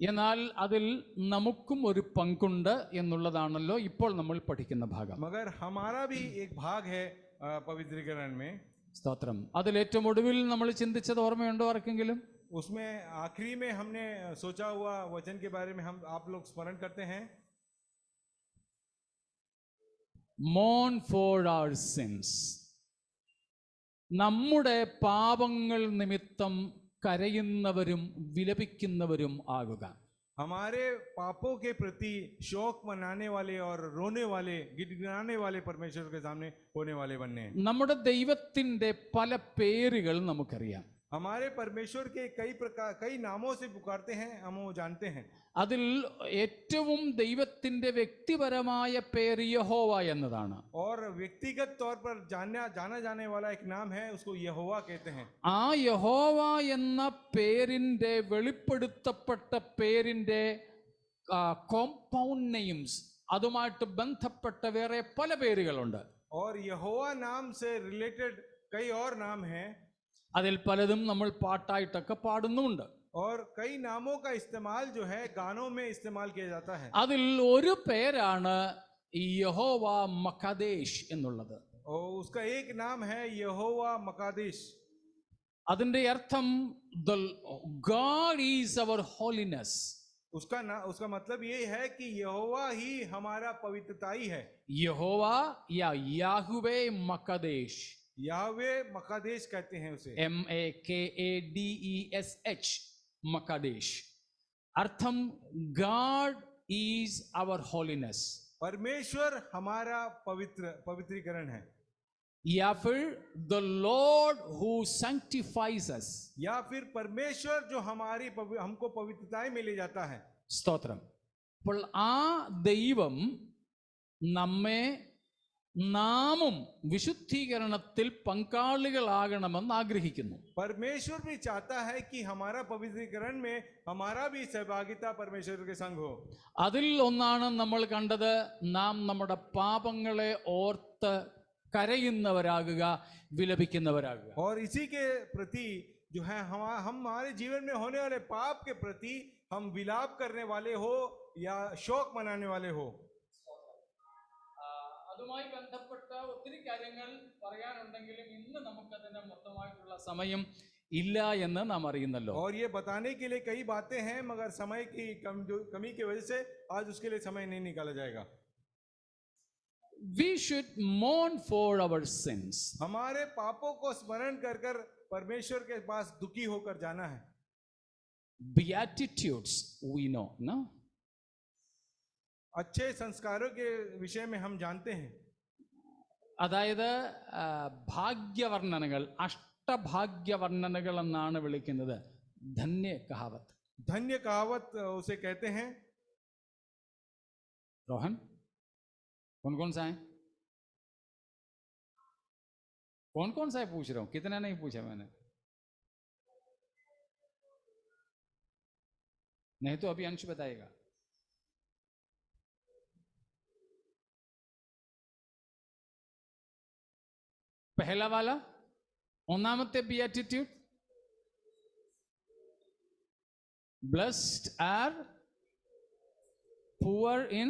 എന്നാൽ അതിൽ നമുക്കും ഒരു പങ്കുണ്ട് എന്നുള്ളതാണല്ലോ ഇപ്പോൾ നമ്മൾ പഠിക്കുന്ന ഭാഗം. मगर हमारा भी एक भाग है पवित्रीकरण में. സ്തോത്രം. അതിൽ ഏറ്റവും ഒടുവിൽ നമ്മൾ ചിന്തിച്ചത് ഓർമ്മയുണ്ടോ ആർക്കെങ്കിലും? उसमें आखिरी में हमने सोचा हुआ वचन के बारे में हम आप लोग स्मरण करते हैं. Mourn for our sins. നമ്മുടെ പാപങ്ങൾ നിമിത്തം കരയുന്നവരും വിലപിക്കുന്നവരും ആകുക. हमारे पापों के प्रति शोक मनाने वाले और रोने वाले, गिड़गिड़ाने वाले परमेश्वर के सामने होने वाले बनने. നമ്മുടെ ദൈവത്തിന്റെ പല പേരുകൾ നമുക്കറിയാം. हमारे परमेश्वर के कई नामों से पुकारते हैं, हम वो जानते हैं. അതിൽ ഏറ്റവും ദൈവത്തിന്റെ വ്യക്തിപരമായ പേര് യഹോവ എന്നതാണ്. और व्यक्तिगत तौर पर जाना जाने वाला एक नाम है, उसको यहोवा कहते हैं. ആ യഹോവ എന്ന പേരിന്റെ വെളിപ്പെടുത്തപ്പെട്ട പേരിന്റെ കോമ്പൗണ്ട് നെയിംസ്, അതുമായിട്ട് ബന്ധപ്പെട്ട വേറെ പല പേരുകളുണ്ട്. और यहोवा नाम से रिलेटेड कई और नाम हैं. അതിൽ പലതും നമ്മൾ പാട്ടായിട്ടൊക്കെ പാടുന്നുണ്ട്. और कई नामों का इस्तेमाल जो है गानों में इस्तेमाल किया जाता है. അതിൽ ഒരു പേരാണ് യഹോവ മഖാദേശ് എന്നുള്ളത്. और उसका एक नाम है यहोवा मकादेश. അതിന്റെ അർത്ഥം God is our holiness. उसका मतलब ये है कि यहोवा ही हमारा पवित्रताई है. യഹോവ या याहुवे मकादेश, याहवे मकादेश कहते हैं उसे. MAKADESH मकादेश. अर्थम God is our holiness. परमेश्वर हमारा पवित्रीकरण है. या फिर the Lord who sanctifies us. या फिर परमेश्वर जो हमको पवित्रताई में ले जाता है. സ്തോത്രം. അപ്പോൾ ആ ദൈവം നമ്മെ നാമും വിശുദ്ധീകരണത്തിൽ പങ്കാളികളാകണമെന്ന് ആഗ്രഹിക്കുന്നു. परमेश्वर भी चाहता है कि हमारा पवित्रीकरण में हमारा भी सहभागिता परमेश्वर के संग हो. അതിൽ ഒന്നാണ് നമ്മൾ കണ്ടത്, നാം നമ്മുടെ പാപങ്ങളെ ഓർത്ത് കരയുന്നവരാകുക, വിലപിക്കുന്നവരാകുക. और इसी के प्रति जो है हम हमारे जीवन में होने वाले पाप के प्रति हम विलाप करने वाले हो या शोक मनाने वाले हो. അതുമായി ബന്ധപ്പെട്ട ഒത്തിരി കാര്യങ്ങൾ പറയാനുണ്ടെങ്കിലും ഇന്ന് നമുക്കതിന് മൊത്തമായിട്ടുള്ള സമയം ഇല്ല എന്ന് നാം അറിയുന്നല്ലോ. और ये बताने के लिए कई बातें हैं, मगर समय की कमी की वजह से आज उसके लिए समय नहीं निकाला जाएगा. We should mourn for our sins. हमारे पापों को स्मरण कर कर परमेश्वर के पास दुखी होकर जाना है. Beatitudes we know, no? अच्छे संस्कारों के विषय में हम जानते हैं. അതായത് ഭാഗ്യവർണ്ണനകൾ, അഷ്ടഭാഗ്യവർണ്ണനകൾ എന്നാണ് വിളിക്കുന്നത്. ധന്യ കഹാവത്ത്. धन्य कहावत उसे कहते हैं. रोहन, कौन कौन सा है? कौन कौन सा है पूछ रहा हूं, कितना नहीं पूछा मैंने. नहीं तो अभी अंश बताएगा. पहला वाला ഒന്നാമത്തെ beatitude, blessed R poor in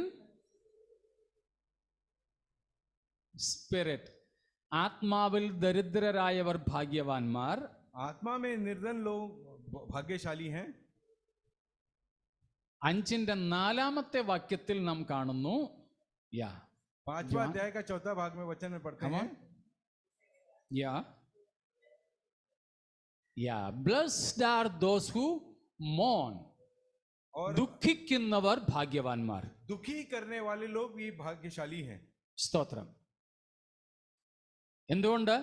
spirit. ആത്മാവിൽ ദരിദ്രരായവർ ഭാഗ്യവാന്മാർ. आत्मा में निर्धन लोग भाग्यशाली हैं. 5ന്റെ 4ാമത്തെ വാക്യത്തിൽ നാം കാണുന്നു, 5वां अध्याय का 4था भाग में वचन में पढ़ते हैं. blessed are those who mourn. और ദുഃഖിക്കുന്നവർ ഭാഗ്യവാന്മാർ. दुखी करने वाले लोग भी भाग्यशाली हैं. സ്തോത്രം. എന്തുകൊണ്ട്?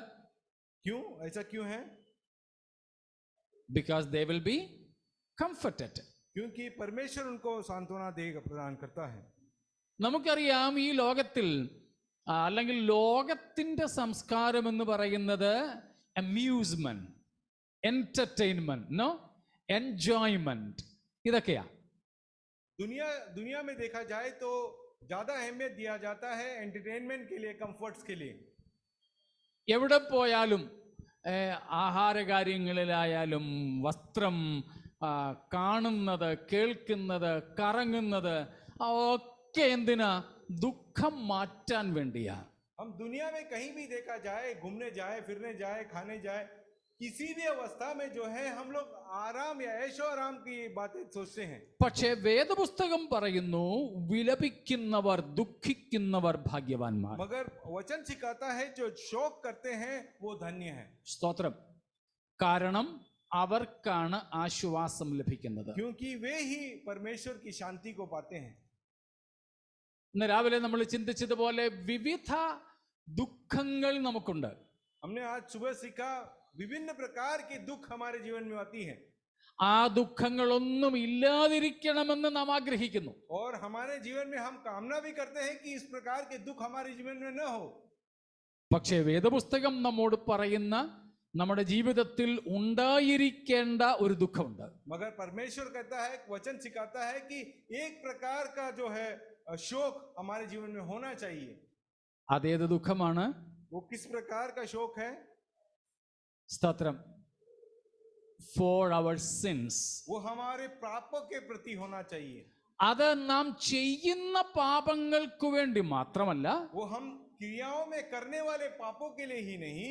क्यों ऐसा क्यों है? Because they will be comforted. क्योंकि परमेश्वर उनको सांत्वना प्रदान करता है. നമുക്കറിയാം, ഈ ലോകത്തിൽ അല്ലെങ്കിൽ ലോകത്തിന്റെ സംസ്കാരം എന്ന് പറയുന്നത് അമ്യൂസ്മെന്റ്, എന്റർടൈൻമെന്റ്, എൻജോയ്മെന്റ്, ഇതൊക്കെയാ. दुनिया में देखा जाए तो ज्यादा अहमियत दिया जाता है एंटरटेनमेंट के लिए, कंफर्ट्स के लिए. എവിടെ പോയാലും ആഹാരകാര്യങ്ങളിലായാലും വസ്ത്രം, കാണുന്നത്, കേൾക്കുന്നത്, കറങ്ങുന്നത് ഒക്കെ എന്തിനാ? ദുഃഖം മാറ്റാൻ വേണ്ടിയാ. हम दुनिया में कहीं भी देखा जाए, घूमने जाए, फिरने जाए, खाने जाए, किसी भी अवस्था में जो है हम लोग आराम या ऐशो आराम की बातें सोचते हैं. പക്ഷേ വേദപുസ്തകം പറയുന്നു, വിലപിക്കുന്നവർ, ദുഃഖിക്കുന്നവർ ഭാഗ്യവാന്മാർ. मगर वचन सिखाता है जो शोक करते हैं वो धन्य है. സ്തോത്രം. കാരണം അവർക്കാണ് ആശ്വാസം ലഭിക്കുന്നത്. क्योंकि वे ही परमेश्वर की शांति को पाते हैं. ഇന്ന് രാവിലെ നമ്മൾ ചിന്തിച്ചതുപോലെ വിവിധ ദുഃഖങ്ങൾ നമുക്കുണ്ട്. हमने आज सुबह सीखा विभिन्न प्रकार के दुख हमारे जीवन में आती हैं. ആ ദുഃഖങ്ങളൊന്നും ഇല്ലാതിരിക്കണമെന്ന് നാം ആഗ്രഹിക്കുന്നു. और हमारे जीवन में हम कामना भी करते हैं कि इस प्रकार के दुख हमारे जीवन में न हो. പക്ഷേ വേദപുസ്തകം നമ്മോട് പറയുന്ന നമ്മുടെ ജീവിതത്തിൽ ഉണ്ടായിരിക്കേണ്ട ഒരു ദുഃഖമുണ്ട്. मगर परमेश्वर कहता है, वचन सिखाता है कि एक प्रकार का जो है शोक हमारे जीवन में होना चाहिए. അതേത് ദുഃഖമാണ്? वो किस प्रकार का शोक है? സ്തോത്രം. For our sins. वो हमारे पापों के प्रति होना चाहिए. അത് നാം ചെയ്യുന്ന പാപങ്ങൾക്ക് വേണ്ടി മാത്രമല്ല, वो हम क्रियाओं में करने वाले पापों के लिए ही नहीं,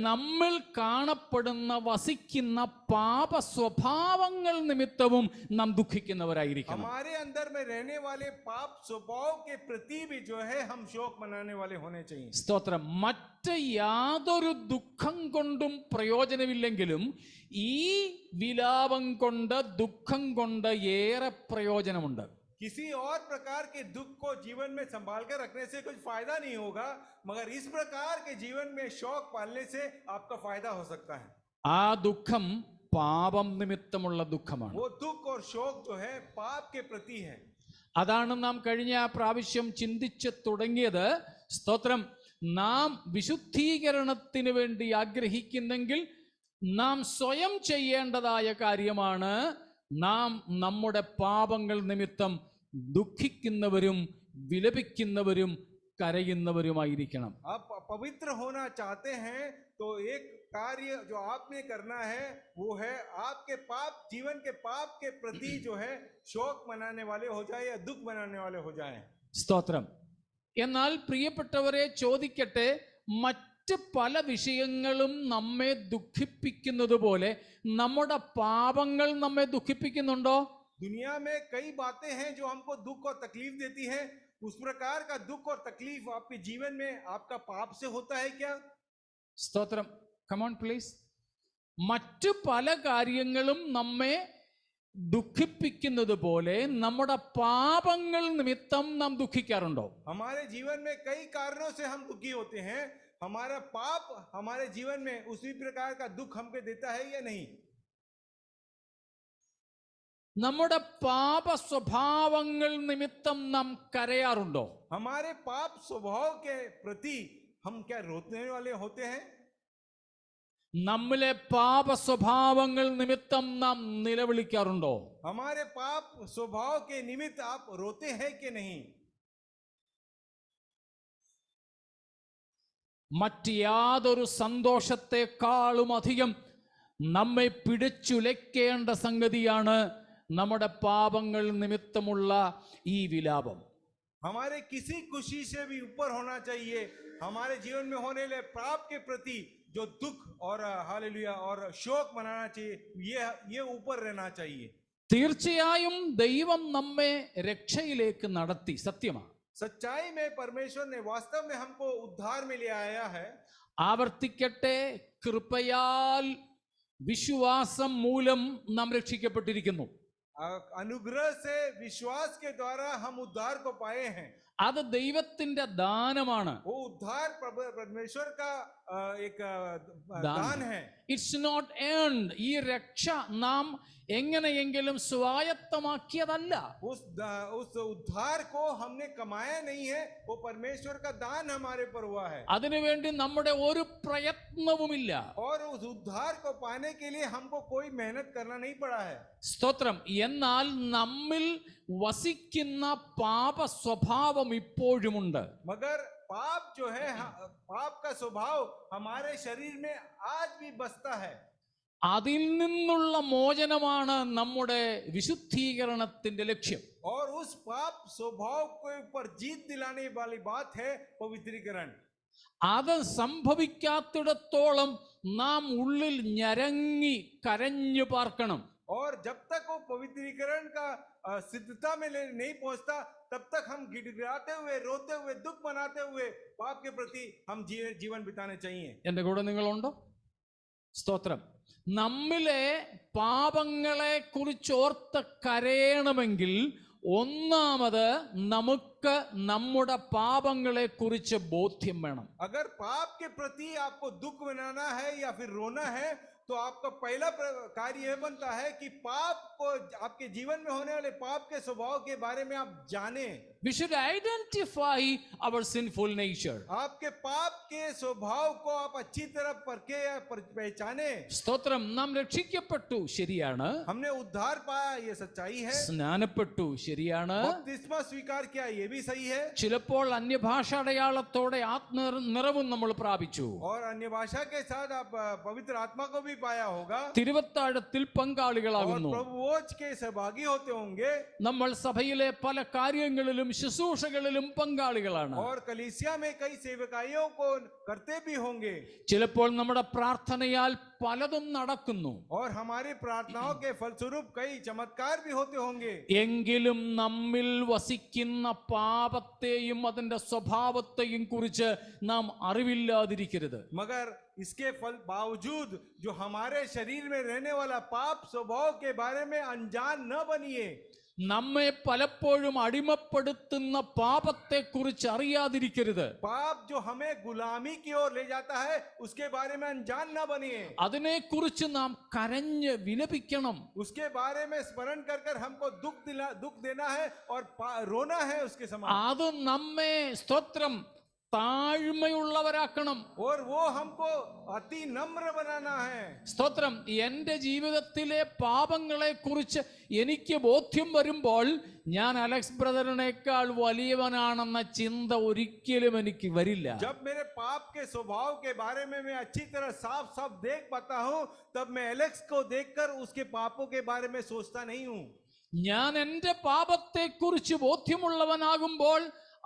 നമ്മിൽ കാണപ്പെടുന്ന വസിക്കുന്ന പാപ സ്വഭാവങ്ങൾ നിമിത്തവും നാം ദുഃഖിക്കുന്നവരായിരിക്കണം. हमारे अंदर में रहने वाले पाप स्वभाव के प्रति भी जो है हम शोक मनाने वाले होने चाहिए. സ്തോത്രം. മറ്റ് യാതൊരു ദുഃഖം കൊണ്ടും പ്രയോജനമില്ലെങ്കിലും ഈ വിലാപം കൊണ്ട്, ദുഃഖം കൊണ്ട് ഏറെ പ്രയോജനമുണ്ട്. किसी और प्रकार के दुख को जीवन में संभाल कर रखने से कुछ फायदा नहीं होगा, मगर इस प्रकार के जीवन में शौक पालने से आपका फायदा हो सकता है. ആ ദുഃഖം പാപം നിമിത്തമുള്ള ദുഃഖമാണ്. वो दुख और शौक जो है पाप के प्रति है. അതാണ് നാം കഴിഞ്ഞ പ്രാവശ്യം ചിന്തിച്ചു തുടങ്ങിയത്. സ്തോത്രം. നാം വിശുദ്ധീകരണത്തിന് വേണ്ടി ആഗ്രഹിക്കുന്നെങ്കിൽ നാം സ്വയം ചെയ്യേണ്ടതായ കാര്യമാണ് നാം നമ്മുടെ പാപങ്ങൾ നിമിത്തം ദുഃഖിക്കുന്നവരും വിലപിക്കുന്നവരും കരയുന്നവരുമായിരിക്കണം. आप पवित्र होना चाहते हैं तो एक कार्य जो आपने करना है वो है आपके पाप, जीवन के पाप के प्रति जो है शोक मनाने वाले हो जाए या दुख मनाने वाले हो जाए. സ്തോത്രം. എന്നാൽ പ്രിയപ്പെട്ടവരെ, ചോദിക്കട്ടെ, മറ്റ് പല വിഷയങ്ങളും നമ്മെ ദുഃഖിപ്പിക്കുന്നത് പോലെ നമ്മുടെ പാപങ്ങൾ നമ്മെ ദുഃഖിപ്പിക്കുന്നുണ്ടോ? दुनिया में कई बातें हैं जो हमको दुख और तकलीफ देती हैं. उस प्रकार का दुख और तकलीफ आपके जीवन में आपका पाप से होता है क्या? സ്തോത്രം. Come on please. മറ്റു പല കാര്യങ്ങളും നമ്മെ ദുഃഖിപ്പിക്കുന്നത് പോലെ നമ്മുടെ പാപങ്ങൾ നിമിത്തം നാം ദുഃഖിക്കാറുണ്ടോ? हमारे जीवन में कई कारणों से हम दुखी होते हैं. हमारा पाप हमारे जीवन में उसी प्रकार का दुख हमको देता है या नहीं? നമ്മുടെ പാപ സ്വഭാവങ്ങൾ നിമിത്തം നാം കരയാറുണ്ടോ? हमारे पाप स्वभाव के प्रति हम क्या रोने वाले होते हैं? നമ്മിലെ പാപ സ്വഭാവങ്ങൾ നിമിത്തം നാം നിലവിളിക്കാറുണ്ടോ? हमारे पाप स्वभाव के निमित्त आप रोते हैं कि नहीं? മറ്റ് യാതൊരു സന്തോഷത്തെക്കാളും അധികം നമ്മെ പിടിച്ചുലയ്ക്കേണ്ട സംഗതിയാണ് നമ്മുടെ പാപങ്ങൾ നിമിത്തമുള്ള ഈ വിലാപം. हमारे किसी खुशी से भी ऊपर होना चाहिए हमारे जीवन में होने वाले पाप के प्रति जो दुख और हालेलुया और शोक मनाना चाहिए. ये ऊपर रहना चाहिए. തീർച്ചയായും ദൈവം നമ്മെ രക്ഷയിലേക്ക് നടത്തി, സത്യമാണ്. सच्चाई में परमेश्वर ने वास्तव में हमको उद्धार में ले आया है. ആവർത്തിക്കട്ടെ, കൃപയാൽ വിശ്വാസം മൂലം നാം രക്ഷിക്കപ്പെട്ടിരിക്കുന്നു. अनुग्रह से विश्वास के द्वारा हम उद्धार को पाए हैं. അത് ദൈവത്തിന്റെ ദാനമാണ്. वो उद्धार परमेश्वर का एक दान है. It's not earned. ഈ രക്ഷ നാം എങ്ങനെയെങ്കിലും സ്വായത്തമാക്കിയതല്ല. उस उद्धार को हमने कमाया नहीं है, वो परमेश्वर का दान हमारे पर हुआ है. അതിനുവേണ്ടി നമ്മുടെ ഒരു പ്രയത്നവുമില്ല. और उस उद्धार को पाने के लिए हमको कोई मेहनत करना नहीं पड़ा है. സ്തോത്രം. എന്നാൽ നമ്മിൽ വസിക്കുന്ന പാപ സ്വഭാവം ഇപ്പോഴുമുണ്ട്. मगर पाप जो है, पाप का स्वभाव हमारे शरीर में आज भी बसता है. അതിൽ നിന്നുള്ള മോചനമാണ് നമ്മുടെ വിശുദ്ധീകരണത്തിന്റെ ലക്ഷ്യം. और उस पाप स्वभाव के ऊपर जीत दिलाने वाली बात है पवित्रीकरण. അത് സംഭവിക്കാത്തിടത്തോളം നാം ഉള്ളിൽ ഞരങ്ങി കരഞ്ഞു പാർക്കണം. और जब तक वो पवित्रीकरण का सिद्धता में नहीं पहुंचता, तब तक हम गिड़गिड़ाते हुए, रोते हुए, दुख मनाते हुए पाप के प्रति हम जीवन बिताने चाहिए. എന്റെ കൂടെ നിങ്ങളുണ്ടോ? സ്തോത്രം. നമ്മിലെ പാപങ്ങളെ കുറിച്ചോർത്ത് കരയണമെങ്കിൽ ഒന്നാമത് നമുക്ക് നമ്മുടെ പാപങ്ങളെ കുറിച്ച് ബോധ്യം വേണം. अगर पाप के प्रति आपको दुख मनाना है या फिर रोना है, तो आपका पहला कार्य यह बनता है कि पाप को, आपके जीवन में होने वाले पाप के स्वभाव के बारे में आप जाने. We should identify our sinful nature. आपके पाप के स्वभाव को आप अच्छी तरह परखे या पहचाने. സ്തോത്രം. നാം രക്ഷിക്കപ്പെട്ടു, ശരിയാണ്. हमने उद्धार पाया, ये सच्चाई है. സ്നാനപ്പെട്ടു, ശരിയാണ്. बपतिस्मा स्वीकार किया, ये भी सही है. ചിലപ്പോൾ അന്യഭാഷ അടയാളത്തോടെ ആത്മനിറവും നമ്മൾ പ്രാപിച്ചു. और अन्य भाषा के साथ आप पवित्र आत्मा को भी पाया होगा. തിരുവത്താഴത്തിൽ പങ്കാളികളാകുന്നു. प्रभु भोज के सहभागी होते होंगे. നമ്മൾ സഭയിലെ പല കാര്യങ്ങളിലും ശുശ്രൂഷകളിലും പങ്കാളികളാണ്. और कलीसिया में कई सेवकाइयों को करते भी होंगे. ചിലപ്പോൾ നമ്മുടെ പ്രാർത്ഥനയാൽ പലതും നടക്കുന്നു. और हमारी प्रार्थनाओं के फलस्वरूप कई चमत्कार भी होते होंगे. എങ്കിലും നമ്മിൽ വസിക്കുന്ന പാപത്തെയും അതിന്റെ സ്വഭാവത്തെയും കുറിച്ച് നാം അറിവില്ലാതിരിക്കരുത്. मगर इसके फल बावजूद जो हमारे शरीर में रहने वाला पाप स्वभाव के बारे में अनजान न बनिए. നമ്മെ പലപ്പോഴും അടിമപ്പെടുത്തുന്ന പാപത്തെ കുറിച്ച് അറിയാതിരിക്കരുത്. पाप जो हमें गुलामी की ओर ले जाता है, उसके बारे में अनजान न बनिए. അതിനെക്കുറിച്ച് നാം കരഞ്ഞ് വിലപിക്കണം. उसके बारे में स्मरण कर कर हमको दुख देना है और रोना है उसके समान. അത് നമ്മെ സ്തോത്രം താഴ്മയുള്ളവരാക്കണം. और वो हमको अति नम्र बनाना है. സ്തോത്രം. എന്റെ ജീവിതത്തിലെ പാപങ്ങളെ കുറിച്ച് എനിക്ക് ബോധ്യം വരുമ്പോൾ ഞാൻ അലക്സ് ബ്രദറിനേക്കാൾ വലിയവനാണെന്ന ചിന്ത ഒരിക്കലും എനിക്ക് വരില്ല. जब मेरे पाप के स्वभाव के बारे में मैं अच्छी तरह साफ साफ देख पाता हूं, तब मैं एलेक्स को देखकर उसके पापों के बारे में सोचता नहीं हूं. ഞാൻ എന്റെ പാപത്തെ കുറിച്ച് ബോധ്യമുള്ളവനാകുമ്പോൾ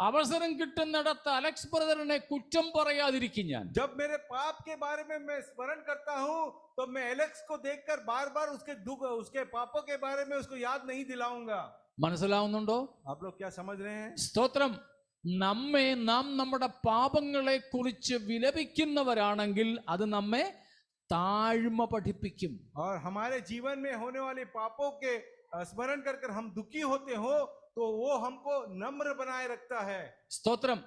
അവസരം കിട്ടുന്നിടത്ത് അലക്സ് ബ്രദറിനെ കുറ്റം പറയാതിരിക്കും ഞാൻ. जब मेरे पाप के बारे में मैं स्मरण करता हूं, तो मैं एलेक्स को देखकर बार बार उसके दुख, उसके पापों के बारे में उसको याद नहीं दिलाऊंगा. മനസ്സിലാവുന്നുണ്ടോ? आप लोग क्या समझ रहे हैं? സ്തോത്രം. നാം നമ്മുടെ പാപങ്ങളെ കുറിച്ച് വിലപിക്കുന്നവരാണെങ്കിൽ അത് നമ്മെ താഴ്മ പഠിപ്പിക്കും. और हमारे जीवन में होने वाले पापों के स्मरण कर कर हम दुखी होते हो, तो वो हमको नम्र बनाए रखता है. സ്തോത്രം.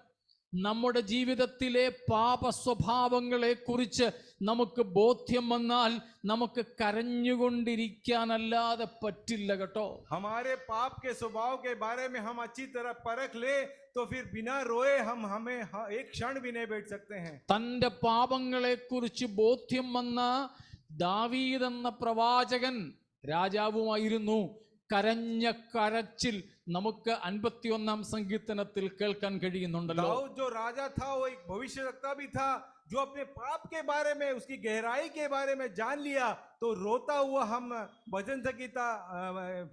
നമ്മുടെ ജീവിതത്തിലെ പാപ സ്വഭാവങ്ങളെ കുറിച്ച് നമുക്ക് ബോധ്യം വന്നാൽ നമുക്ക് കരഞ്ഞുകൊണ്ടിരിക്കാനല്ലാതെ പറ്റില്ല കേട്ടോ. हमारे पाप के स्वभाव के बारे में हम अच्छी तरह परख ले, तो फिर बिना रोए हमें एक क्षण भी नहीं बैठ सकते हैं. തന്റെ പാപങ്ങളെ കുറിച്ച് ബോധ്യം വന്ന ദാവീദ് എന്ന പ്രവാചകൻ രാജാവുമായിരുന്നു. കരഞ്ഞ കരച്ചിൽ നമുക്ക് 51 സങ്കീർത്തനത്തിൽ കേൾക്കാൻ കഴിയുന്നുണ്ടല്ലോ. दाऊद जो राजा था, वो एक भविष्यवक्ता भी था, जो अपने पाप के बारे में, उसकी गहराई के बारे में जान लिया, तो रोता हुआ हम भजन संहिता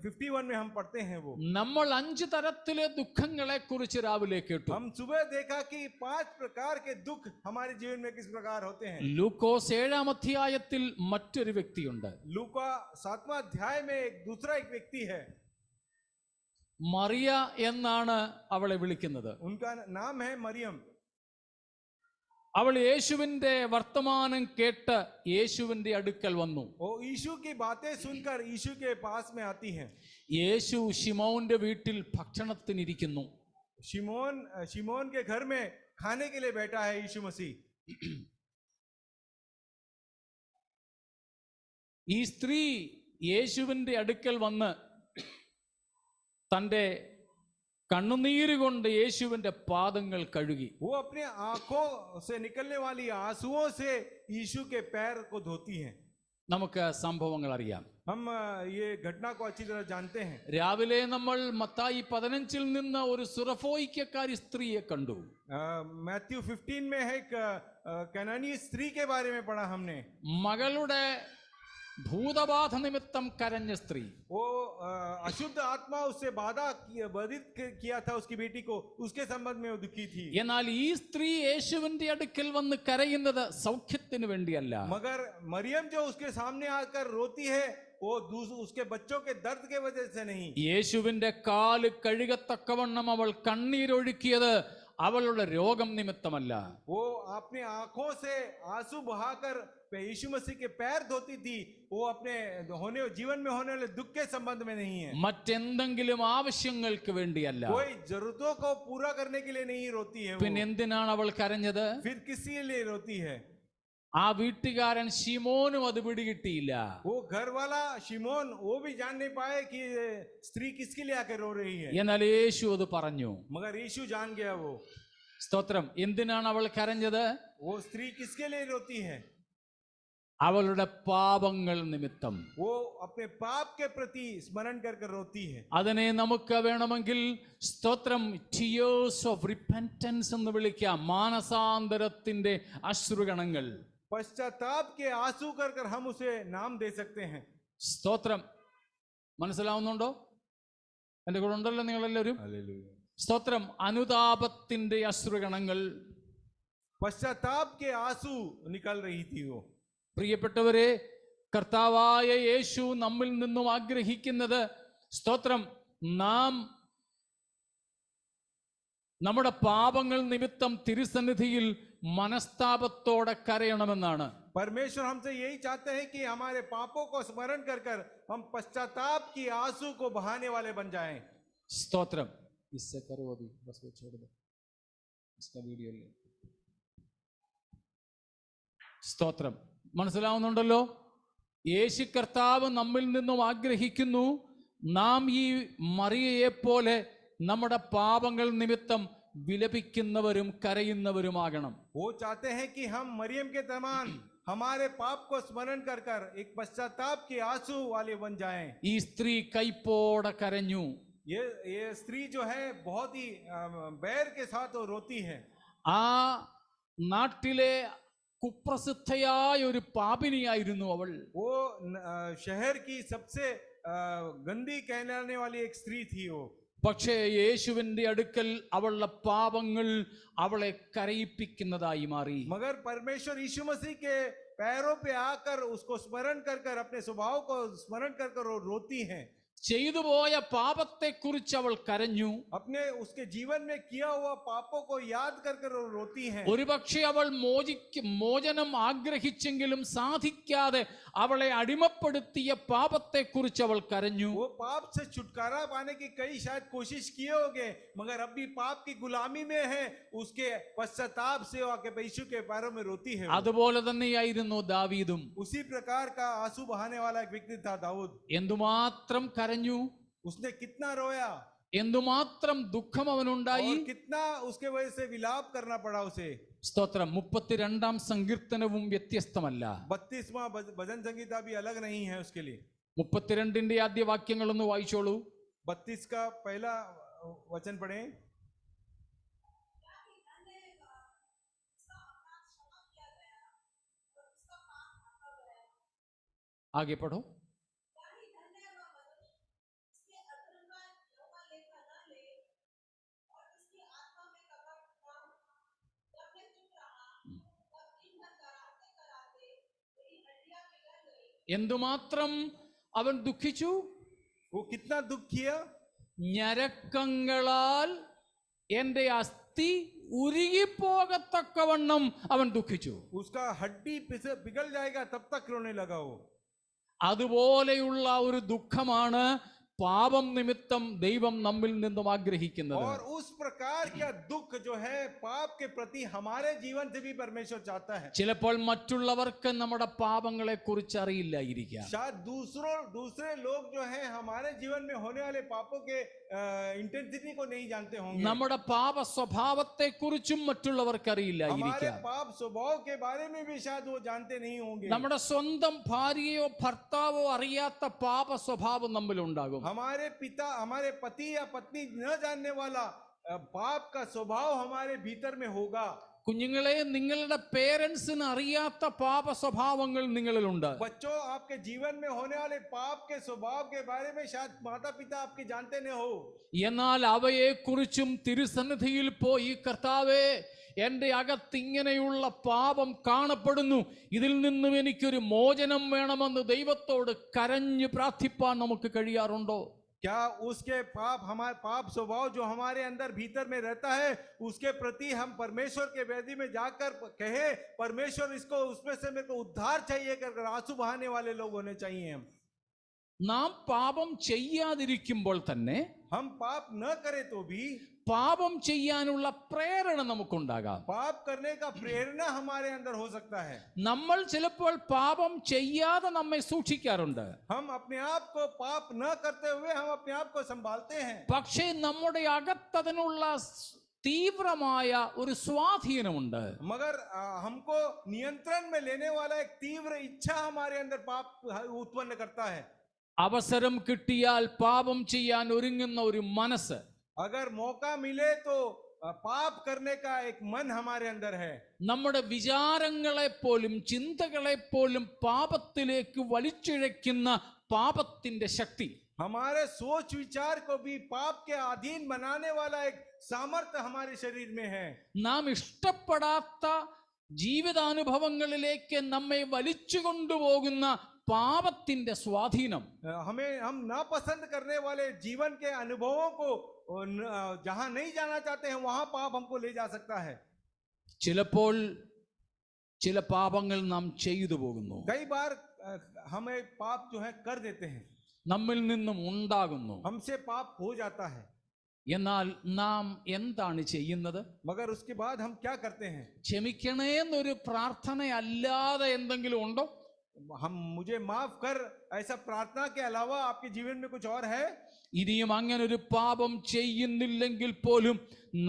51 में हम पढ़ते हैं. वो നമ്മൾ 5 തരത്തിലെ ദുഃഖങ്ങളെ കുറിച്ച് രാവിലെ കേട്ടു. हम सुबह देखा कि 5 प्रकार के दुख हमारे जीवन में किस प्रकार होते हैं. ലൂക്കോസ് 7-ാം അധ്യായത്തിൽ മറ്റൊരു വ്യക്തിയുണ്ട്. लूका 7वां अध्याय में दूसरा एक व्यक्ति है. മറിയ എന്നാണ് അവളെ വിളിക്കുന്നത്. उनका नाम है मरियम. അവൾ യേശുവിന്റെ വർത്തമാനം കേട്ട് യേശുവിന്റെ അടുക്കൽ വന്നു. वो यीशु की बातें सुनकर यीशु के पास में आती हैं. യേശു ശിമോന്റെ വീട്ടിൽ ഭക്ഷണത്തിനിരിക്കുന്നു. शिमोन के घर में खाने के लिए बैठा है यीशु मसीह. ഈ സ്ത്രീ യേശുവിന്റെ അടുക്കൽ വന്ന് തന്റെ കണ്ണുനീര് കൊണ്ട് യേശുവിന്റെ പാദങ്ങൾ കഴുകി. वो अपने आंखों से निकलने वाली आंसुओं से यीशु के पैर को धोती हैं. നമുക്ക് സംഭവങ്ങൾ അറിയാം. हम ये घटना को अच्छी तरह जानते हैं. രാവിലെ നമ്മൾ മത്തായി 15 നിന്ന് ഒരു സുറഫോയിക്കാരി സ്ത്രീയെ കണ്ടു. मैथ्यू 15 में है एक कैनानी स्त्री के बारे में पढ़ा हमने. മകളുടെ ഭൂതബാധ നിമിത്തം കരഞ്ഞ സ്ത്രീ. वो अशुद्ध आत्मा उससे बाधित किया था उसकी बेटी को, उसके संबंध में वो दुखी थी. എന്നാൽ ഈ സ്ത്രീ യേശുവിന്റെ അടുക്കൽ വന്ന് കരയുന്നത് സൗഖ്യത്തിന് വേണ്ടിയല്ല. मगर मरियम जो उसके सामने आकर रोती है वो उसके बच्चों के दर्द के वजह से नहीं. യേശുവിന്റെ കാല് കഴുകത്തക്കവണ്ണം അവൾ കണ്ണീരൊഴുക്കിയത് അവളുടെ രോഗം നിമിത്തമല്ല. वो अपने आंखों से आंसू बहाकर यीशु मसीह के पैर धोती थी, वो अपने जीवन में होने वाले दुख के संबंध में नहीं है. മറ്റെന്തെങ്കിലും ആവശ്യങ്ങൾക്ക് വേണ്ടിയല്ല. कोई जरूरतों को पूरा करने के लिए नहीं रोती है. പിന്നെ എന്തിനാണ് അവൾ കരഞ്ഞത്? फिर किसी लिए रोती है? ആ വീട്ടുകാരൻ ശിമോനും അത് പിടികിട്ടിയില്ല. वो घर वाला शिमोन वो भी जान नहीं पाए कि स्त्री किसके लिए आकर रो रही है. എന്നാൽ യേശു അത് പറഞ്ഞു. मगर यीशु जान गया. वो സ്തോത്രം. എന്തിനാണ് അവൾ കരഞ്ഞത്? वो स्त्री किसके लिए रोती है? അവളുടെ പാപങ്ങൾ നിമിത്തം. वो अपने पाप के प्रति स्मरण कर रोती है. അതിനെ നമുക്ക് വേണമെങ്കിൽ സ്തോത്രം ടിയേഴ്സ് ഓഫ് റിപ്പന്റൻസ് എന്ന് വിളിക്കാം. മാനസാന്തരത്തിന്റെ അശ്രുഗണങ്ങൾ. पश्चाताप के आंसू कर हम उसे नाम दे सकते हैं. സ്തോത്രം. മനസ്സിലാവുന്നുണ്ടോ? എന്റെ കൂടെ ഉണ്ടല്ലോ നിങ്ങളെല്ലാവരും. സ്തോത്രം. അനുതാപത്തിന്റെ അശ്രുഗണങ്ങൾ. पश्चाताप के आंसू निकल रही थी वो. പ്രിയപ്പെട്ടവരെ, കർത്താവായ യേശു നമ്മിൽ നിന്നും ആഗ്രഹിക്കുന്നത് സ്തോത്രം നാം നമ്മുടെ പാപങ്ങൾ നിമിത്തം തിരുസന്നിധിയിൽ മനസ്താപത്തോടെ കരയണമെന്നാണ്. परमेश्वर हमसे यही चाहते हैं कि हमारे पापों को स्मरण कर हम पश्चाताप की आंसू को बहाने वाले बन जाएं. സ്തോത്രം. इससे करो अभी बस वो छोड़ दो इसका वीडियो ले. സ്തോത്രം. മനസ്സിലാവുന്നുണ്ടല്ലോ? യേശു കർത്താവ് നമ്മിൽ നിന്നും ആഗ്രഹിക്കുന്നു നാം ഈ മറിയയെ പോലെ നമ്മുടെ പാപങ്ങൾ നിമിത്തം വിലപിക്കുന്നവരും കരയുന്നവരുമാകണം. वो चाहते हैं कि हम मरियम के समान हमारे पाप को स्मरण कर एक पश्चाताप के आंसू वाले बन जाएं. ഈ സ്ത്രീ കൈപ്പോടെ കരഞ്ഞു. ये स्त्री जो है बहुत ही बैर के साथ वो रोती है. ആ നാട്ടിലെ കുപ്രസിദ്ധയായ ഒരു പാപിനിയായിരുന്നു അവൾ. वो शहर की सबसे गंदी कहलाने वाली एक स्त्री थी वो. പക്ഷേ യേശുവിന്റെ അടുക്കൽ അവളുടെ പാപങ്ങൾ അവളെ കരയിപ്പിക്കുന്നതായി മാറി. मगर परमेश्वर यीशु मसीह के पैरों पे आकर उसको स्मरण कर अपने स्वभाव को स्मरण कर वो रोती हैं. ചെയ്തു പോയ പാപത്തെ കുറിച്ച് അവൾ കരഞ്ഞു. अपने उसके जीवन में किया हुआ पापों को याद कर वो रोती हैं. ഒരുപക്ഷെ അവൾ മോചനം ആഗ്രഹിച്ചെങ്കിലും സാധിക്കാതെ അവളെ അടിമപ്പെടുത്തിയ പാപത്തെ കുറിച്ച് അവൾ കരഞ്ഞു. वो पाप से छुटकारा पाने की कई शायद कोशिश किए होंगे, मगर अब भी पाप की गुलामी में है. उसके पश्चाताप से आके यीशु के पैरों में रोती है. അതുപോലെ തന്നെയായിരുന്നു ദാവീദും. उसी प्रकार का आंसू बहाने वाला एक व्यक्ति था दाऊद. എന്തുമാത്രം കരഞ്ഞു. उसने कितना रोया, എന്തുമാത്രം ദുഃഖം അവനുണ്ടായി. और कितना उसके वजह से विलाप करना पड़ा उसे. സ്തോത്രം. 32-ാം സങ്കീർത്തനവും വ്യത്യസ്തമല്ല. 32वां भजन संगीता भी अलग नहीं है उसके लिए. 32ന്റെ ആദ്യ വാക്യങ്ങളൊന്ന് വായിച്ചോളൂ. 32 का पहला वचन पढ़ें. आगे पढ़ो. എന്തുമാത്രം അവൻ ദുഃഖിച്ചു. वो कितना दुख किया. ഞരക്കങ്ങളാൽ എന്റെ അസ്ഥി ഉരുകിപ്പോകത്തക്കവണ്ണം അവൻ ദുഃഖിച്ചു. उसका हड्डी पिघल जाएगा तब तक रोने लगा वो. അതുപോലെയുള്ള ഒരു ദുഃഖമാണ് പാപം നിമിത്തം ദൈവം നമ്മിൽ നിന്നും ആഗ്രഹിക്കുന്നത്. और उस प्रकार का दुख जो है पाप के प्रति हमारे जीवन से भी परमेश्वर चाहता है. ചിലപ്പോൾ മറ്റുള്ളവർക്ക് നമ്മുടെ പാപങ്ങളെ കുറിച്ച് അറിയില്ലായിരിക്കാം. शायद दूसरे लोग जो हैं हमारे जीवन में होने वाले पापों के इंटेंसिटी को नहीं जानते होंगे. നമ്മുടെ പാപ സ്വഭാവത്തെ കുറിച്ചും മറ്റുള്ളവർക്ക് हमारे അറിയില്ലായിരിക്കാം. पाप स्वभाव के बारे में भी शायद वो जानते नहीं होंगे. നമ്മുടെ സ്വന്തം ഭാര്യയോ ഭർത്താവോ അറിയാത്ത പാപ സ്വഭാവം നമ്മിലുണ്ടാകും. हमारे पिता हमारे पति या पत्नी न जानने वाला पाप का स्वभाव हमारे भीतर में होगा. കുഞ്ഞുങ്ങളെ, നിങ്ങളുടെ പേരൻസിന് അറിയാത്ത പാപ സ്വഭാവങ്ങൾ നിങ്ങളിലുണ്ട്. बच्चों, आपके जीवन में होने वाले पाप के स्वभाव के बारे में शायद माता पिता आपके जानते न हो, എന്നാൽ അവയെക്കുറിച്ചും തിരുസന്നിധിയിൽ പോയി, കർത്താവേ, എൻ്റെ അകത്ത് ഇങ്ങനെയുള്ള പാപം കാണപ്പെടുന്നു, ഇതിൽ നിന്നും എനിക്കൊരു മോചനം വേണമെന്ന് ദൈവത്തോട് കരഞ്ഞു പ്രാർത്ഥിപ്പാൻ നമുക്ക് കഴിയാറുണ്ടോ? क्या उसके पाप, हमारे पाप स्वभाव जो हमारे अंदर भीतर में रहता है, उसके प्रति हम परमेश्वर के वेदी में जाकर कहे, परमेश्वर इसको, उसमें से मेरे को उद्धार चाहिए कर आंसू बहाने वाले लोग होने चाहिए हम। നാം പാപം ചെയ്യാതിരിക്കുമ്പോൾ തന്നെ हम पाप न करें तो भी പാപം ചെയ്യാനുള്ള പ്രേരണ നമുക്കുണ്ടാകാം. पाप करने का प्रेरणा हमारे अंदर हो सकता है। നമ്മൾ ചിലപ്പോൾ പാപം ചെയ്യാതെ നമ്മെ സൂക്ഷിക്കാറുണ്ട്. हम अपने आप को पाप न करते हुए हम अपने आप को संभालते हैं, പക്ഷേ നമ്മുടെ അകത്തതിനുള്ള തീവ്രമായ ഒരു സ്വാധീനമുണ്ട്. मगर हमको नियंत्रण में लेने वाला एक तीव्र इच्छा हमारे अंदर पाप उत्पन्न करता है। അവസരം കിട്ടിയാൽ പാപം ചെയ്യാൻ ഒരുങ്ങുന്ന ഒരു മനസ്സ്, अगर मौका मिले तो पाप करने का एक मन हमारे अंदर है। നമ്മുടെ വിചാരങ്ങളെ പോലും ചിന്തകളെ പോലും പാപത്തിലേക്ക് വലിച്ചിഴയ്ക്കുന്ന പാപത്തിന്റെ ശക്തി, हमारे सोच विचार को भी पाप के अधीन बनाने वाला एक सामर्थ्य हमारे शरीर में है। നാം ഇഷ്ടപ്പെടാത്ത ജീവിതാനുഭവങ്ങളിലേക്ക് നമ്മെ വലിച്ചു കൊണ്ടുപോകുന്ന പാപത്തിന്റെ സ്വാധീനം, हम नापसंद करने वाले जीवन के अनुभवों को जहां नहीं जाना चाहते हैं वहां पाप हमको ले जा सकता है। ചിലപ്പോൾ ചില പാപങ്ങൾ നാം ചെയ്തു പോകുന്നു, कई बार हमें पाप जो है कर देते हैं, നമ്മിൽ നിന്നും ഉണ്ടാകുന്നു. हमसे पाप हो जाता है, എന്നാൽ നാം എന്താണ് ചെയ്യുന്നത്? मगर उसके बाद हम क्या करते हैं? ക്ഷമിക്കണേ എന്നൊരു പ്രാർത്ഥന അല്ലാതെ എന്തെങ്കിലും ഉണ്ടോ? हम मुझे माफ कर, ऐसा प्रार्थना के अलावा आपके जीवन में कुछ और है? ഇനിയും അങ്ങനെ ഒരു പാപം ചെയ്യുന്നില്ലെങ്കിൽ പോലും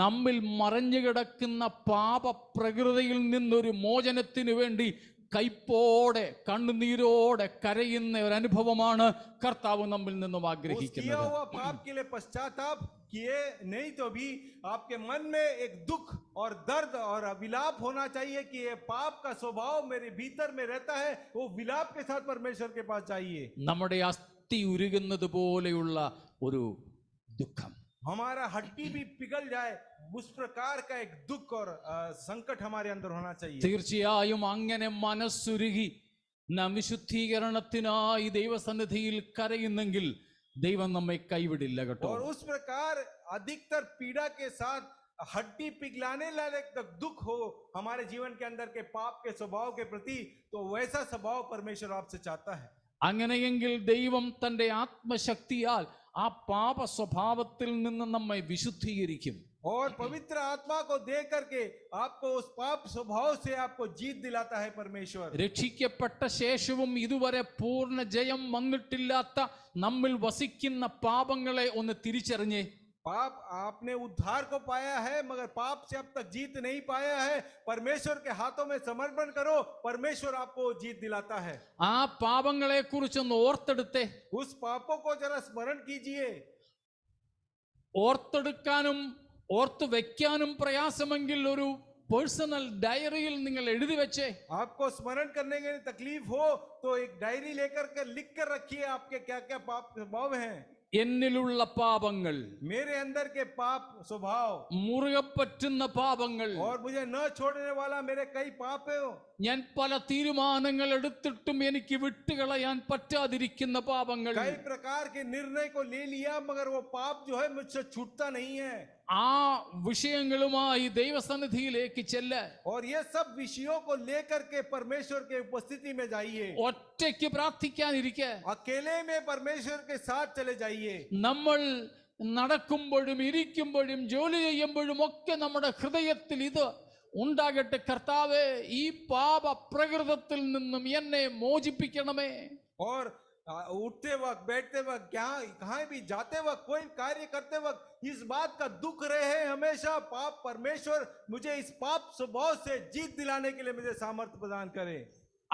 നമ്മിൽ മറഞ്ഞു കിടക്കുന്ന പാപ പ്രകൃതിയിൽ നിന്നൊരു മോചനത്തിന് വേണ്ടി കൈപ്പോടെ കണ്ണുനീരോടെ കരയുന്ന ഒരു അനുഭവമാണ് കർത്താവ് നമ്മിൽ നിന്നും ആഗ്രഹിക്കുന്നത്. पाप के लिए पश्चाताप किए नहीं तो भी आपके मन में एक दुख और दर्द और विलाप होना चाहिए कि ये पाप का स्वभाव मेरे भीतर में रहता है, वो विलाप के साथ परमेश्वर के पास चाहिए। നമ്മുടെ അസ്ഥി ഉരുകുന്നത് പോലെയുള്ള ഒരു ദുഃഖം, हमारा हड्डी भी पिघल जाए, उस प्रकार का एक दुख और संकट हमारे अंदर होना चाहिए। തീർച്ചയായും അങ്ങനെ മനസ്സുരുകി നാം വിശുദ്ധീകരണത്തിനായി ദൈവസന്നിധിയിൽ കരയുന്നെങ്കിൽ ദൈവം നമ്മെ കൈവിടില്ല കേട്ടോ. और उस प्रकार अधिकतर पीड़ा के साथ हड्डी पिघलाने लायक तक दुख हो हमारे जीवन के अंदर के पाप के स्वभाव के प्रति, तो वैसा स्वभाव परमेश्वर आपसे चाहता है। അങ്ങനെയെങ്കിൽ ദൈവം തന്റെ ആത്മശക്തിയാൽ ആ പാപ സ്വഭാവത്തിൽ നിന്ന് നമ്മെ വിശുദ്ധീകരിക്കും. और पवित्र आत्मा को दे करके आपको उस पाप स्वभाव से आपको जीत दिलाता है परमेश्वर। രക്ഷിക്കപ്പെട്ട ശേഷവും ഇതുവരെ പൂർണ്ണ ജയം വന്നിട്ടില്ലാത്ത നമ്മിൽ വസിക്കുന്ന പാപങ്ങളെ ഒന്ന് തിരിച്ചറിഞ്ഞേ. पाप आपने उद्धार को पाया है मगर पाप से अब तक जीत नहीं पाया है, परमेश्वर के हाथों में समर्पण करो, परमेश्वर आपको जीत दिलाता है। ആ പാപങ്ങളെ കുറിച്ചൊന്ന് ഓർത്തെടുത്തേ. उस पापों को जरा स्मरण कीजिए। ഓർത്തെടുക്കാനും ഓർത്തു വെക്കാനും പ്രയാസമെങ്കിൽ ഒരു പേഴ്സണൽ ഡയറിയിൽ നിങ്ങൾ എഴുതി വെച്ചേ. आपको स्मरण करने के लिए तकलीफ हो तो एक डायरी लेकर के लिख कर रखिए आपके क्या क्या पाप स्वभाव हैं। എന്നിലുള്ള പാപങ്ങൾ, मेरे अंदर के पाप स्वभाव മുറുകെ പറ്റുന്ന പാപങ്ങൾ, और मुझे न छोड़ने वाला मेरे कई पाप है। ഞാൻ പല തീരുമാനങ്ങൾ എടുത്തിട്ടും എനിക്ക് വിട്ടുകളയാൻ പറ്റാതിരിക്കുന്ന പാപങ്ങൾ, कई प्रकार के निर्णय को ले लिया मगर वो पाप जो है मुझसे छूटता नहीं है। ആ വിഷയങ്ങളുമായി ദൈവസന്നിധിയിലേക്ക് ചെല്ല. और ये सब विषयों को लेकर के परमेश्वर के उपस्थिति में जाइए। ഒറ്റയ്ക്ക് പ്രാർത്ഥിക്കാനിരിക്കെ, अकेले में परमेश्वर के साथ चले जाइए। നമ്മൾ നടക്കുമ്പോഴും ഇരിക്കുമ്പോഴും ജോലി ചെയ്യുമ്പോഴും ഒക്കെ നമ്മുടെ ഹൃദയത്തിൽ ഇത് ഉണ്ടാകട്ടെ, കർത്താവേ, ഈ പാപ പ്രകൃതത്തിൽ നിന്നും എന്നെ മോചിപ്പിക്കണമേ. और उठते वक्त, बैठते वक्त, कहाँ भी जाते वक्त, कोई कार्य करते वक्त इस बात का दुख रहे हमेशा, पाप परमेश्वर मुझे इस पाप स्वभाव से जीत दिलाने के लिए मुझे सामर्थ्य प्रदान करे।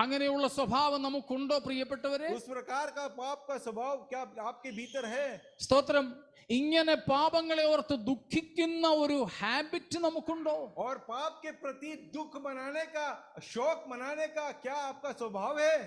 അങ്ങനെയുള്ള സ്വഭാവം നമുക്കുണ്ടോ പ്രിയപ്പെട്ടവരെ? उस प्रकार का पाप का स्वभाव क्या आपके भीतर है? സ്തോത്രം. ഇങ്ങനെ പാപങ്ങളെ ഓർത്ത് ദുഃഖിക്കുന്ന ഒരു ഹാബിറ്റ് നമുക്കുണ്ടോ? और पाप के प्रति दुख मनाने का, शौक मनाने का क्या आपका स्वभाव है?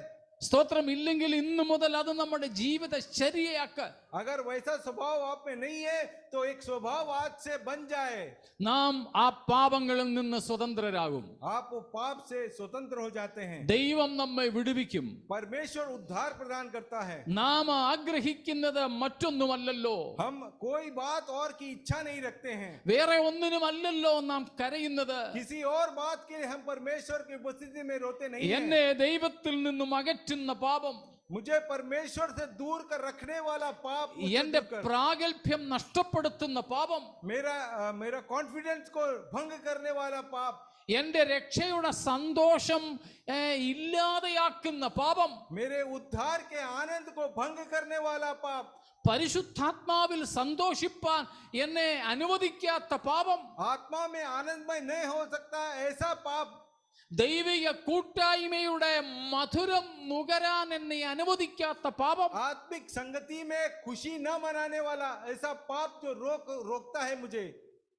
സ്തോത്രം. ഇല്ലെങ്കിൽ ഇന്നു മുതൽ അത് നമ്മുടെ ജീവിതചര്യയാക്ക. अगर वैसा स्वभाव आप में नहीं है तो एक स्वभाव आज से बन जाए. നാം ആ പാപങ്ങളിൽ നിന്ന് സ്വതന്ത്രരാകും. आप वो पाप से स्वतंत्र हो जाते हैं. ദൈവം നമ്മെ വിടുവിക്കും. परमेश्वर उद्धार प्रदान करता है. നാം ആഗ്രഹിക്കുന്നത് മറ്റൊന്നുമല്ലല്ലോ, हम कोई बात और की इच्छा नहीं रखते हैं. വേറെ ഒന്നിനുമല്ലല്ലോ നാം കരയുന്നത്. किसी और बात के लिए हम परमेश्वर की उपस्थिति में रोते नहीं हैं. എന്നെ ദൈവത്തിൽ നിന്നും അകറ്റുന്ന പാപം, मुझे परमेश्वर से दूर कर रखने वाला पाप, എന്റെ പ്രാഗൽഭ്യം നഷ്ടപ്പെടുത്തുന്ന പാപം, मेरा कॉन्फिडेंस को भंग करने वाला पाप, എന്റെ രക്ഷയുടെ സന്തോഷം ഇല്ലാതെയാക്കുന്ന പാപം, मेरे उद्धार के आनंद को भंग करने वाला पाप, പരിശുദ്ധാത്മാവിൽ സന്തോഷിപ്പാൻ എന്നെ അനുവദിക്കാത്ത പാപം, आत्मा में आनंदमय नहीं हो सकता ऐसा पाप, ദൈവിക കൂട്ടായ്മയുടെ മധുരം നുകരാൻ എന്നെ അനുവദിക്കാത്ത പാപം, आत्मिक संगति में खुशी न मनाने वाला ऐसा पाप जो रोकता है मुझे.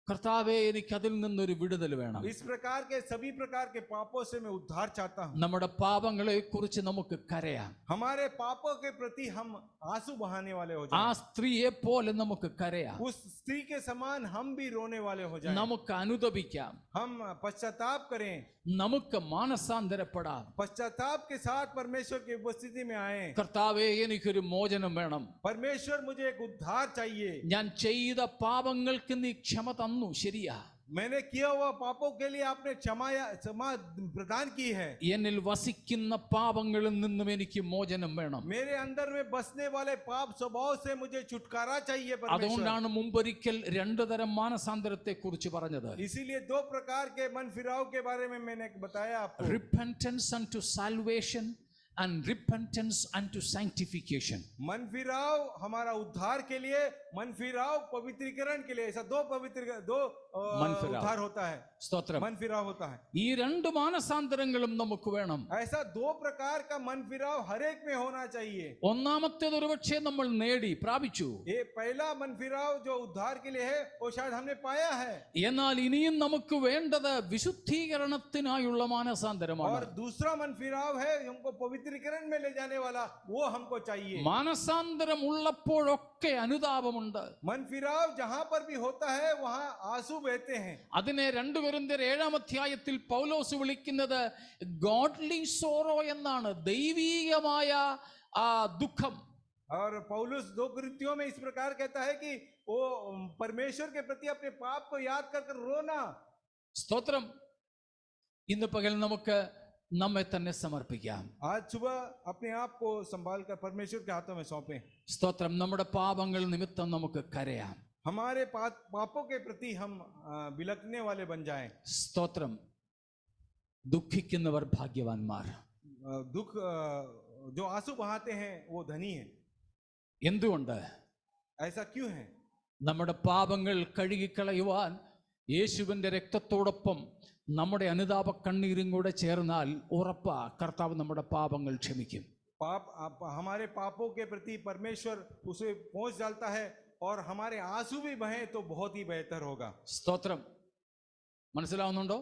കർത്താവേ, എനിക്ക് അതിൽ നിന്നൊരു വിടുതൽ വേണം. इस प्रकार के सभी प्रकार के पापों से मैं उद्धार चाहता हूँ. നമ്മുടെ പാപങ്ങളെ കുറിച്ച് നമുക്ക് കരയാം. हमारे पापों के प्रति हम आंसू बहाने वाले हो ആ जाएं. സ്ത്രീയെ പോലെ നമുക്ക് കരയാം. उस स्त्री के समान हम भी रोने वाले हो जाएं. നമുക്ക് അനുതപിക്കാം. हम पश्चाताप करें. നമുക്ക് മാനസാന്തരപ്പെടാം. पश्चाताप के साथ परमेश्वर की उपस्थिति में आए. കർത്താവേ, എനിക്കൊരു മോചനം വേണം. परमेश्वर मुझे एक उद्धार चाहिए. ഞാൻ ചെയ്ത പാപങ്ങൾക്ക് നീ ക്ഷമ തന്നു, ശരിയാ. मैंने किया हुआ पापों के लिए आपने क्षमा प्रदान की है. എന്നിൽ വസിക്കുന്ന പാപങ്ങളിൽ നിന്നും എനിക്ക് മോചനം വേണം. मेरे अंदर में बसने वाले पाप स्वभाव से मुझे छुटकारा चाहिए परमेश्वर. അതുകൊണ്ടാണ് മുമ്പൊരിക്കൽ രണ്ടു തരം മാനസാന്തരത്തെ കുറിച്ച് പറഞ്ഞത്. इसीलिए दो प्रकार के मन फिराव के बारे में मैंने बताया आपको. Repentance unto salvation and repentance unto sanctification. मन फिराव हमारा उद्धार के लिए, मन फिराव पवित्रीकरण के लिए. ऐसा दो उद्धार होता है. സ്തോത്രം. मन फिराव होता है. ഈ രണ്ട് മാനസാന്തരങ്ങളും നമുക്ക് വേണം. ऐसा दो प्रकार का मन फिराव हर एक में होना चाहिए. ഒന്നാമത്തേത് ഒരുപക്ഷെ നമ്മൾ നേടി പ്രാപിച്ചു. ये पहला मन फिराव जो उद्धार के लिए है वो शायद हमने पाया है. എന്നാൽ ഇനിയും നമുക്ക് വേണ്ടത് വിശുദ്ധീകരണത്തിനായുള്ള മാനസാന്തരമാണ്. और दूसरा मन फिराव है हमको पवित्रीकरण में ले जाने वाला, वो हमको चाहिए. മാനസാന്തരം ഉള്ളപ്പോഴൊക്കെ അനുതാപമുണ്ട്. मन फिराव जहां पर भी होता है वहां आंसू बहते हैं. അതിനെ 2 കൊരിന്ത്യർ 7-ാം അധ്യായത്തിൽ പൗലോസ് വിളിക്കുന്നത് ഗോഡ്ലി സോറോ എന്നാണ്, ദൈവീകമായ ആ ദുഃഖം. और पौलुस 2 कोरिन्थियों में इस प्रकार कहता है कि वो परमेश्वर के प्रति अपने पाप को याद कर रोना. സ്തോത്രം. ഇന്ന് പകൽ നമുക്ക് നമ്മെ തന്നെ സമർപ്പിക്കാം. आज सुबह अपने आप को संभाल कर परमेश्वर के हाथों में सौंपे. സ്തോത്രം. നമ്മുടെ പാപങ്ങൾ നിമിത്തം നമുക്ക് കരയാം. हमारे पापों के प्रति हम बिलखने वाले बन जाएं. സ്തോത്രം. ദുഃഖിക്കുന്നവർ ഭാഗ്യവാന്മാർ. दुख जो आंसू बहाते हैं वो धनी है. എന്തുകൊണ്ട്? ऐसा क्यों है? നമ്മുടെ പാപങ്ങൾ കഴുകിക്കളയുവാൻ യേശുവിന്റെ രക്തത്തോടൊപ്പം നമ്മുടെ അനുതാപ കണ്ണീരും കൂടെ ചേർന്നാൽ ഉറപ്പാ കർത്താവ് നമ്മുടെ പാപങ്ങൾ ക്ഷമിക്കും. हमारे पापों के प्रति परमेश्वर उसे पहुंच डालता है और हमारे आंसू भी बहें तो बहुत ही बेहतर होगा. സ്തോത്രം. മനസ്സിലാവുന്നുണ്ടോ?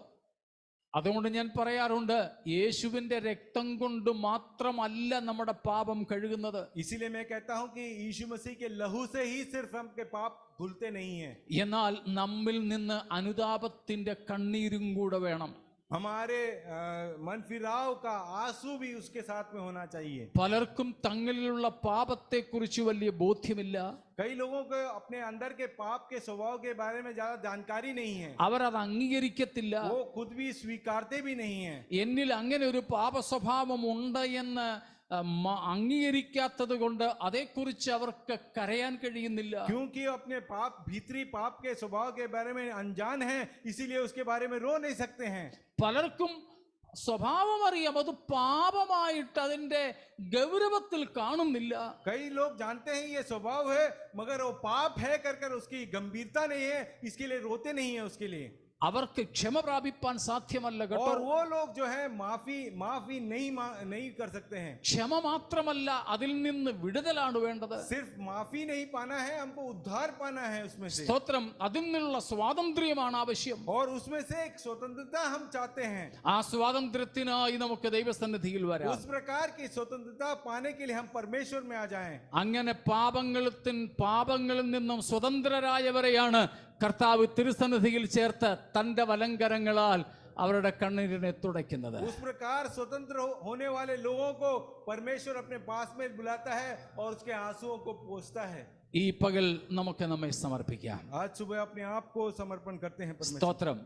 അതുകൊണ്ട് ഞാൻ പറയാറുണ്ട്, യേശുവിന്റെ രക്തം കൊണ്ട് മാത്രമല്ല നമ്മുടെ പാപം കഴുകുന്നത്. इसीलिए मैं कहता हूं कि यीशु मसीह के लहू से ही सिर्फ हमके पाप धुलते नहीं हैं. എന്നാൽ നമ്മിൽ നിന്ന് അനുതാപത്തിന്റെ കണ്ണീരും കൂടെ വേണം. हमारे मन फिराव का आंसू भी उसके साथ में होना चाहिए. പലർക്കും തങ്ങളിലുള്ള പാപത്തെക്കുറിച്ച് വലിയ ബോധ്യമില്ല. कई लोगों को अपने अंदर के पाप के स्वभाव के बारे में ज्यादा जानकारी नहीं है. അവർ അത് അംഗീകരിക്കത്തില്ല. वो खुद भी स्वीकारते भी नहीं है. എന്നിൽ അങ്ങനെ ഒരു പാപ സ്വഭാവം ഉണ്ട് എന്ന് അംഗീകരിക്കാത്തത് കൊണ്ട് അതേക്കുറിച്ച് അവർക്ക് കരയാൻ കഴിയുന്നില്ല. क्योंकि अपने पाप, भीतरी पाप के स्वभाव के बारे में अनजान है, इसीलिए उसके बारे में रो नहीं सकते हैं. പലർക്കും സ്വഭാവം അറിയാം, അത് പാപമായിട്ട് അതിന്റെ ഗൗരവത്തിൽ കാണുന്നില്ല. कई लोग जानते हैं ये स्वभाव है मगर वो पाप है कर उसकी गंभीरता नहीं है, इसके लिए रोते नहीं है उसके लिए. അവർക്ക് ക്ഷമ പ്രാപിപ്പാൻ സാധ്യമല്ല കേട്ടോ. और वो लोग जो है माफी नहीं कर सकते हैं. ക്ഷമ മാത്രമല്ല, അതിൽ നിന്ന് വിടുതലാണ് വേണ്ടത്. सिर्फ माफी नहीं पाना है, हमको उद्धार पाना है उसमें से. സ്തോത്രം. അതിൽ നിന്നുള്ള സ്വാതന്ത്ര്യമാണ് ആവശ്യം. और उसमें से एक स्वतंत्रता हम चाहते हैं. ആ സ്വാതന്ത്ര്യത്തിനായി നമുക്ക് ദൈവസന്നിധിയിൽ വരാം. उस प्रकार की स्वतंत्रता पाने के लिए हम परमेश्वर में आ जाएं. അങ്ങനെ പാപങ്ങളിൽ നിന്നും സ്വതന്ത്രരായവരെയാണ് കർത്താവ് തിരുസന്നിധിയിൽ ചേർത്ത് തന്റെ വലങ്കരങ്ങളാൽ അവരുടെ കണ്ണീരിനെ തുടയ്ക്കുന്നത്. उस प्रकार स्वतंत्र होने वाले लोगों को परमेश्वर अपने पास में बुलाता है और उसके आंसुओं को पोंछता है. ഈ പകൽ നമുക്ക് നമ്മെ സമർപ്പിക്കാം. आज सुबह अपने आप को समर्पण करते हैं परमेश्वर. സ്തോത്രം.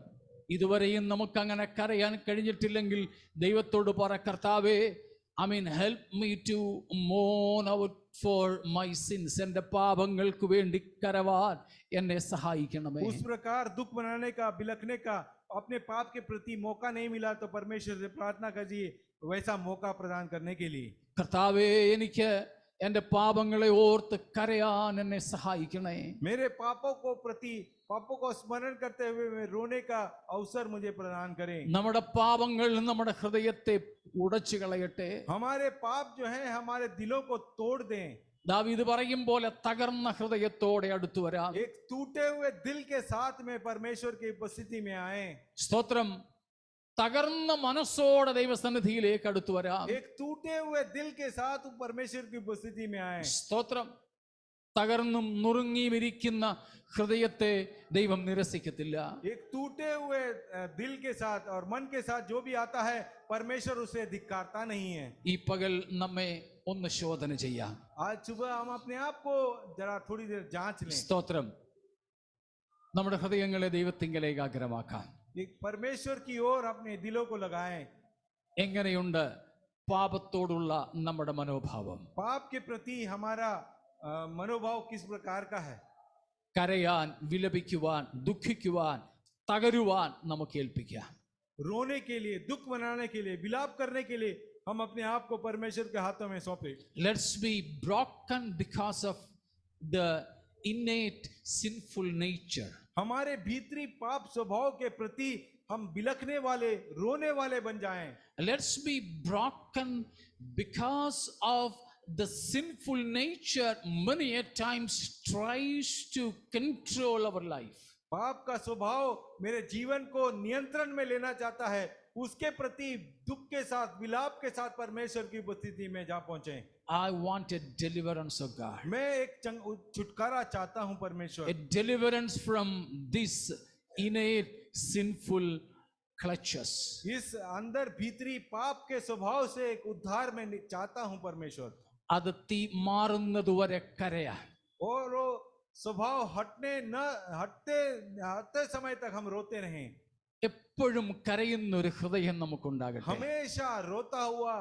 ഇതുവരെയും നമുക്ക് അങ്ങനെ കരയാൻ കഴിഞ്ഞിട്ടില്ലെങ്കിൽ ദൈവത്തോട് പറ, കർത്താവേ, help me to mourn out for my sins. എന്റെ പാപങ്ങൾക്ക് വേണ്ടി കരവാൻ എന്നെ സഹായിക്കണമേ. उस प्रकार दुख मनाने का, बिलखने का, अपने पाप के प्रति मौका नहीं मिला तो परमेश्वर से प्रार्थना कीजिए वैसा मौका प्रदान करने के लिए. കർത്താവേ, എനിക്ക് എന്റെ പാപങ്ങളെ ഓർത്ത് കരയാൻ എന്നെ സഹായിക്കണേ. मेरे पापों को स्मरण करते हुए रोने का अवसर मुझे प्रदान करें. നമ്മുടെ പാപങ്ങൾ നമ്മുടെ ഹൃദയത്തെ ഉടച്ചു കളയട്ടെ. हमारे पाप जो है हमारे दिलों को तोड़ दें. ദാവീദ് പറയും പോലെ തകർന്ന ഹൃദയത്തോടെ അടുത്തു വരാം. एक टूटे हुए दिल के साथ में परमेश्वर की उपस्थिति में आए. സ്തോത്രം. തകർന്ന മനസ്സോടെ ദൈവസന്നിധിയിലേക്ക് അടുത്തു വരാം. एक टूटे हुए दिल के साथ परमेश्वर की उपस्थिति में आए. സ്തോത്രം. തകർന്നും നുറുങ്ങിയും ഇരിക്കുന്ന ഹൃദയത്തെ ദൈവം നിരസിക്കത്തില്ല. एक टूटे हुए दिल के साथ और मन के साथ जो भी आता है परमेश्वर उसे धिक्कारता नहीं है. ഈ പകൽ നമ്മെ ഒന്ന് ശോധന ചെയ്യാം. आज सुबह हम अपने आप को जरा थोड़ी देर जांच लें. സ്തോത്രം. നമ്മുടെ ഹൃദയങ്ങളെ ദൈവത്തിങ്കലേക്ക് ആഗ്രഹമാക്കാം. एक परमेश्वर की ओर अपने दिलों को लगाएं. എങ്ങനെയുണ്ട് പാപത്തോടുള്ള നമ്മുടെ മനോഭാവം? पाप के प्रति हमारा मनोभाव किस प्रकार का है? കരയാൻ, വിലപിക്കുവാൻ, ദുഃഖിക്കുവാൻ, തകരുവാൻ നമുക്ക് ഏൽപ്പിക്കാം. रोने के लिए, दुख मनाने के लिए, विलाप करने के लिए हम अपने आप को परमेश्वर के हाथों में सौंपे. Let's be broken because of the innate sinful nature. हमारे भीतरी पाप स्वभाव के प्रति हम बिलखने वाले, रोने वाले बन जाएं. Let's be broken because of the sinful nature many a times tries to control our life. पाप का स्वभाव मेरे जीवन को नियंत्रण में लेना चाहता है. उसके प्रति दुख के साथ, विलाप के साथ परमेश्वर की उपस्थिति में जा पहुंचे. I want a deliverance of God. मैं एक छुटकारा चाहता हूं परमेश्वर. A deliverance from this innate sinful clutches. इस अंदर भीतरी पाप के स्वभाव से एक उद्धार मैं चाहता हूं परमेश्वर. അത് മാറുന്നതുവരെ കരയാൻ. और वो स्वभाव हटते समय तक हम रोते रहें. എപ്പോഴും കരയുന്ന ഒരു ഹൃദയം നമുക്കുണ്ടാകട്ടെ. हमेशा रोता हुआ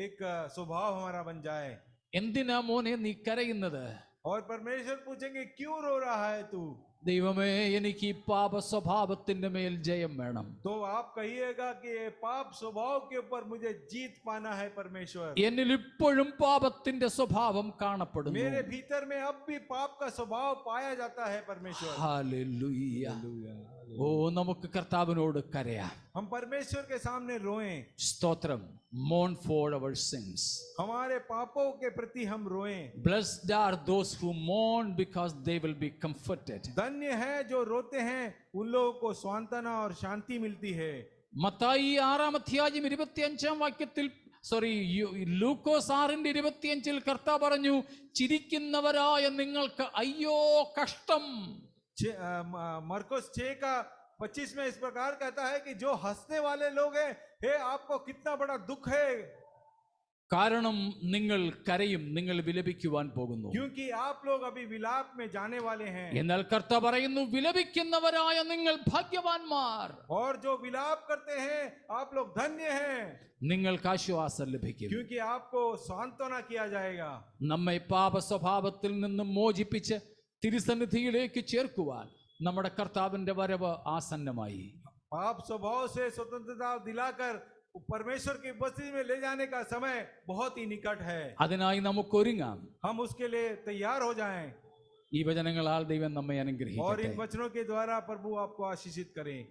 एक स्वभाव हमारा बन जाए. എന്തിനാ മോനെ നീ കരയുന്നത്? और परमेश्वर पूछेंगे क्यों रो रहा है तू? ദൈവമേ, എനിക്ക് ഈ പാപ സ്വഭാവത്തിന്റെ മേൽ ജയം വേണം. तो आप कहिएगा कि ये पाप स्वभाव के ऊपर मुझे जीत पाना है परमेश्वर. എന്നിൽ ഇപ്പോഴും പാപത്തിന്റെ സ്വഭാവം കാണപ്പെടുന്നു. मेरे भीतर में अब भी पाप का स्वभाव पाया जाता है परमेश्वर. ഹല്ലേലൂയ. ഓ, നമുക്ക് കർത്താവിനോട് കരയാം. हम परमेश्वर के सामने रोएं. സ്തോത്രം. mourn for our sins. हमारे पापों के प्रति हम रोएं. Blessed are those who mourn because they will be comforted. धन्य है जो रोते हैं, उन लोगों को सांत्वना और शांति मिलती है. മത്തായി 6:25 ലൂക്കോസ് 6:25 കർത്താവ് പറഞ്ഞു, ചിരിക്കുന്നവരായ നിങ്ങൾക്ക് അയ്യോ കഷ്ടം. मरकुस 6:25 में इस प्रकार कहता है कि जो हंसने वाले लोग हैं, हे आपको कितना बड़ा दुख है. കാരണം നിങ്ങൾ കരയും, നിങ്ങൾ വിലപിക്കുവാൻ പോകുന്നു. क्योंकि आप लोग अभी विलाप में जाने वाले हैं. എന്നാൽ കർത്താവ് പറയുന്നു, വിലപിക്കുന്നവരായ നിങ്ങൾ ഭാഗ്യവാന്മാർ. और जो विलाप करते हैं आप लोग धन्य हैं. നിങ്ങൾക്ക് ആശ്വാസം ലഭിക്കും. क्योंकि आपको सांत्वना किया जाएगा. നമ്മെ പാപ സ്വഭാവത്തിൽ നിന്നും മോചിപ്പിച്ച് തിരുസന്നിധിയിലേക്ക് ചേർക്കുവാൻ നമ്മുടെ കർത്താവിന്റെ വരവ് ആസന്നമായി. पाप स्वभाव से स्वतंत्रता दिलाकर परमेश्वर की उपस्थिति में ले जाने का समय बहुत ही निकट है. അതിനായി നമുക്ക് ഒരുങ്ങാം. हम उसके लिए तैयार हो जाएं. ഈ വചനങ്ങളാൽ ദൈവം നമ്മെ और इन അനുഗ്രഹിക്കട്ടെ. वचनों के द्वारा प्रभु आपको आशीषित करें.